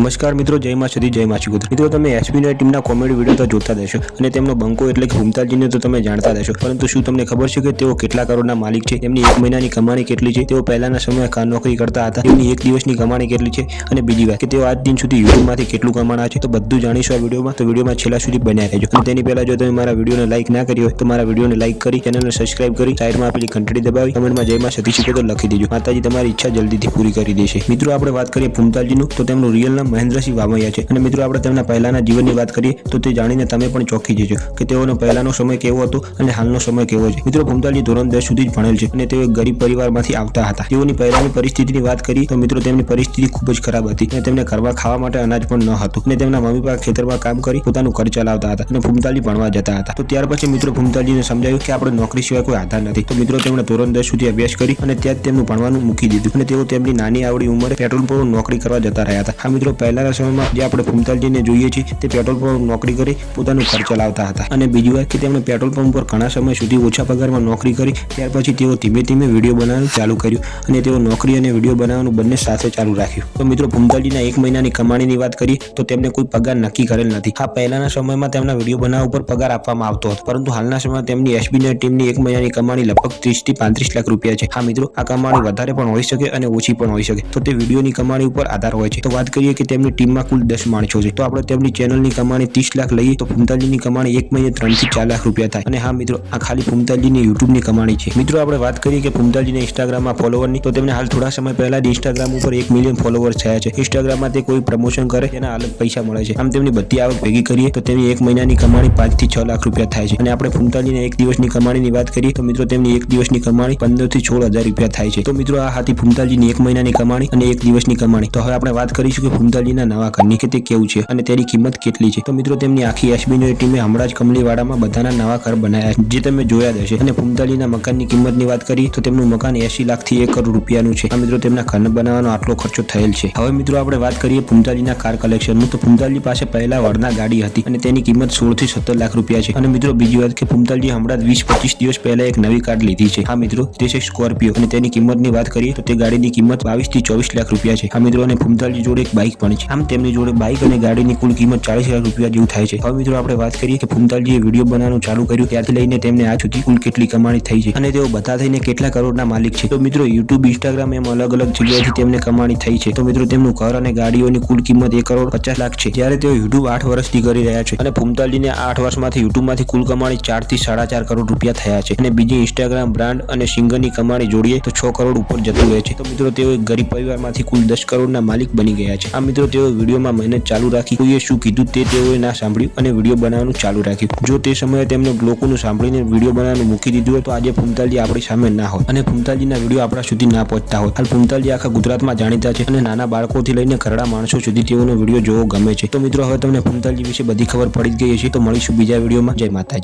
નમસ્કાર મિત્રો, જય માં સદી, જય માછીગોત્ર મિત્રો, તમે એસબીની ટીમના કોમેડી વિડીયો તો જોતા રહેશો અને તેમનો બંકો એટલે કે ભૂમતાજીને તો તમે જાણતા રહેશો, પરંતુ શું તમને ખબર છે કે તેઓ કેટલા કરોડના માલિક છે? તેમની એક મહિનાની કમાણી કેટલી છે? તેઓ પહેલાના સમયે નોકરી કરતા હતા, તેમની એક દિવસની કમાણી કેટલી છે? અને બીજી વાત કે તેઓ આજ દિન સુધી યુટ્યુબમાંથી કેટલું કમાણા છે? તો બધું જાણીશું આ વિડીયોમાં, તો વિડીયોમાં છેલ્લા સુધી બન્યા રહેજો। અને તેની પહેલા જો તમે મારા વિડીયોને લાઈક ના કરી હોય તો મારા વિડીયોને લાઈક કરી, ચેનલને સબસ્ક્રાઇબ કરી, સાઈડમાં આપેલી ઘંટડી દબાવી, કમેન્ટમાં જય માં સતી શીખો તો લખી દેજો। માતાજી તમારી ઈચ્છા જલ્દીથી પૂરી કરી દેશે। મિત્રો આપણે વાત કરીએ ભૂમતાજીનું, તો તેમનું રિયલ નામ મહેન્દ્રસિંહ વામૈયા છે। અને મિત્રો આપણે તેમના પહેલાના જીવનની વાત કરીએ તો તે જાણીને તમે પણ ચોંકી જજો કે તેઓનો પહેલાનો સમય કેવો હતો અને હાલનો સમય કેવો છે। મિત્રો ભૂમતાજી ધોરણ 10 સુધી જ ભણેલ છે અને તેઓ એક ગરીબ પરિવારમાંથી આવતા હતા। તેઓની પહેલાની પરિસ્થિતિની વાત કરીએ તો મિત્રો તેમની પરિસ્થિતિ ખૂબ જ ખરાબ હતી અને તેમને ઘરમાં ખાવા માટે અનાજ પણ ન હતું અને તેમના મમ્મી પપ્પા ખેતરમાં કામ કરી પોતાનું ઘર ચલાવતા હતા અને ભૂમતાજી ભણવા જતા હતા। તો ત્યાર પછી મિત્રો ભૂમતાજીને સમજાયું કે આપણે નોકરી સિવાય કોઈ આધાર નથી। તો મિત્રો તેમણે ધોરણ 10 સુધી અભ્યાસ કરી અને ત્યાં જ તેમનું ભણવાનું મૂકી દીધું અને તેઓ તેમની નાની આવડી ઉંમરે પેટ્રોલ પંપ નોકરી કરવા જતા રહ્યા હતા। હા મિત્રો, પહેલાના સમયમાં જે આપણે ભૂમતાજીને જોઈએ છીએ તે પેટ્રોલ પંપ નોકરી કરી પોતાનું ઘર ચલાવતા હતા। અને બીજી વાત કે તેમણે પેટ્રોલ પંપ પર ઘણા સમય સુધી ઓછા પગારમાં નોકરી કરી, ત્યાર પછી તેઓ ધીમે ધીમે વિડીયો બનાવવાનું ચાલુ કર્યું અને તેઓ નોકરી અને વિડીયો બનાવવાનું બંને સાથે ચાલુ રાખ્યું। તો મિત્રો ભૂમતાજીના એક મહિનાની કમાણીની વાત કરીએ તો તેમને કોઈ પગાર નક્કી કરેલ નથી। હા, પહેલાના સમયમાં તેમના વિડીયો બનાવવા ઉપર પગાર આપવામાં આવતો હતો, પરંતુ હાલના સમયમાં તેમની એસબીની ટીમની એક મહિનાની કમાણી લગભગ 30 થી 35 લાખ રૂપિયા છે। હા મિત્રો, આ કમાણી વધારે પણ હોઈ શકે અને ઓછી પણ હોઈ શકે, તો તે વિડીયોની કમાણી ઉપર આધાર હોય છે। તો વાત કરીએ કે તેમની ટીમમાં કુલ 10 માણસો છે, તો આપણે તેમની ચેનલની કમાણી 30 લાખ લઈએ તો ભૂમતાજીની કમાણી એક મહિને 3 થી 4 લાખ રૂપિયા થાય। અને હા મિત્રો, આ ખાલી ભૂમતાજીની યુટ્યુબની કમાણી છે। મિત્રો આપણે વાત કરીએ કે ભૂમતાજીને ઇન્સ્ટાગ્રામમાં ફોલોવરની, તો તેમને હાલ થોડા સમય પહેલા જ ઇન્સ્ટાગ્રામ ઉપર 1 મિલિયન ફોલોવર્સ થયા છે। ઇન્સ્ટાગ્રામમાં તે કોઈ પ્રમોશન કરે તેના અલગ પૈસા મળે છે। આમ તેમની બધી આવક ભેગી કરીએ તો તેમની એક મહિનાની કમાણી 5 થી 6 લાખ રૂપિયા થાય છે। અને આપણે ભૂમતાજીને એક દિવસની કમાણીની વાત કરીએ તો મિત્રો તેમની એક દિવસની કમાણી 15 થી 16 હજાર રૂપિયા થાય છે। તો મિત્રો આ હતી ભૂમતાજીની એક મહિનાની કમાણી અને એક દિવસની કમાણી। તો હવે આપણે વાત કરીશું કે ભૂમતાજીના નવા ઘરની કે તે કેવું છે અને તેની કિંમત કેટલી છે। તો મિત્રો તેમની આખી એસબીની ટીમે હમણાં જ કમલીવાડામાં બધાના નવા ઘર બનાવ્યા છે, જે તમે જોયા જ હશે। અને ભૂમતાજીના મકાનની કિંમતની વાત કરીએ તો તેમનું મકાન 80 લાખથી 1 કરોડ રૂપિયાનું છે। આ મિત્રો તેમના ઘર બનાવવાનો આટલો ખર્ચો થયેલ છે। હવે મિત્રો આપણે વાત કરીએ ભૂમતાજીના કાર કલેક્શનનું, તો ભૂમતાજી પાસે પહેલા વર્ના ગાડી હતી અને તેની કિંમત 16 થી 17 લાખ રૂપિયા છે। અને મિત્રો બીજી વાત કે ભૂમતાજી હમણાં 20-25 દિવસ પહેલા એક નવી કાર લીધી છે। હા મિત્રો, તે છે સ્કોર્પિયો અને તેની કિંમતની વાત કરીએ તો તે ગાડીની કિંમત 22 થી 24 લાખ રૂપિયા છે। હા મિત્રો, અને ભૂમતાજી જોડે એક બાઇક પણ છે। આમ તેમની જોડે બાઇક અને ગાડીની કુલ કિંમત 40 લાખ રૂપિયા જેવું થાય છે। હવે મિત્રો આપણે વાત કરીએ કે ભૂમતાજીએ વિડીયો બનાવવાનું ચાલુ કર્યું ત્યારથી લઈને તેમને આજ સુધી કુલ કેટલી કમાણી થઈ છે અને તેઓ બધા થઈને કેટલા કરોડના માલિક છે। તો મિત્રો યુટ્યુબ, ઇન્સ્ટાગ્રામ એમ અલગ અલગ જગ્યાએથી તેમને કમાણી થઈ છે। તો મિત્રો તેમનું ઘર અને ગાડીઓની કુલ કિંમત 1 કરોડ 50 લાખ છે, જ્યારે તેઓ યુટ્યુબ 8 વર્ષથી કરી રહ્યા છે। અને ભૂમતાજીને 8 વર્ષમાંથી યુટ્યુબમાંથી કુલ કમાણી 4 થી 4.5 કરોડ રૂપિયા થયા છે। અને બીજી ઇન્સ્ટાગ્રામ, બ્રાન્ડ અને સિંગરની કમાણી જોડીએ તો 6 કરોડ ઉપર જતું રહે છે। તો મિત્રો તેઓ એક ગરીબ પરિવારમાંથી કુલ 10 કરોડના માલિક બની ગયા છે। આ મિત્રો તેઓ વિડીયોમાં મહેનત ચાલુ રાખી, કોઈએ શું કીધું તે તેઓએ ના સાંભળ્યું અને વિડીયો બનાવવાનું ચાલુ રાખ્યું। જો તે સમયે તેમને લોકોનું સાંભળીને વિડીયો બનાવવાનું મૂકી દીધું હોય તો આજે ભૂમતાજી આપણી સામે ના હોત અને ભૂમતાજીના વિડીયો આપણા સુધી ના પહોંચતા હોત। હાલ ભૂમતાજી આખા ગુજરાતમાં જાણીતા છે અને નાના બાળકોથી લઈને ઘરડા માણસો સુધી તેઓનો વિડીયો જોવો ગમે છે। તો મિત્રો હવે તમને ભૂમતાજી વિશે બધી ખબર પડી જ ગઈ હશે। તો મળીશું બીજા વિડીયોમાં। જય માતાજી।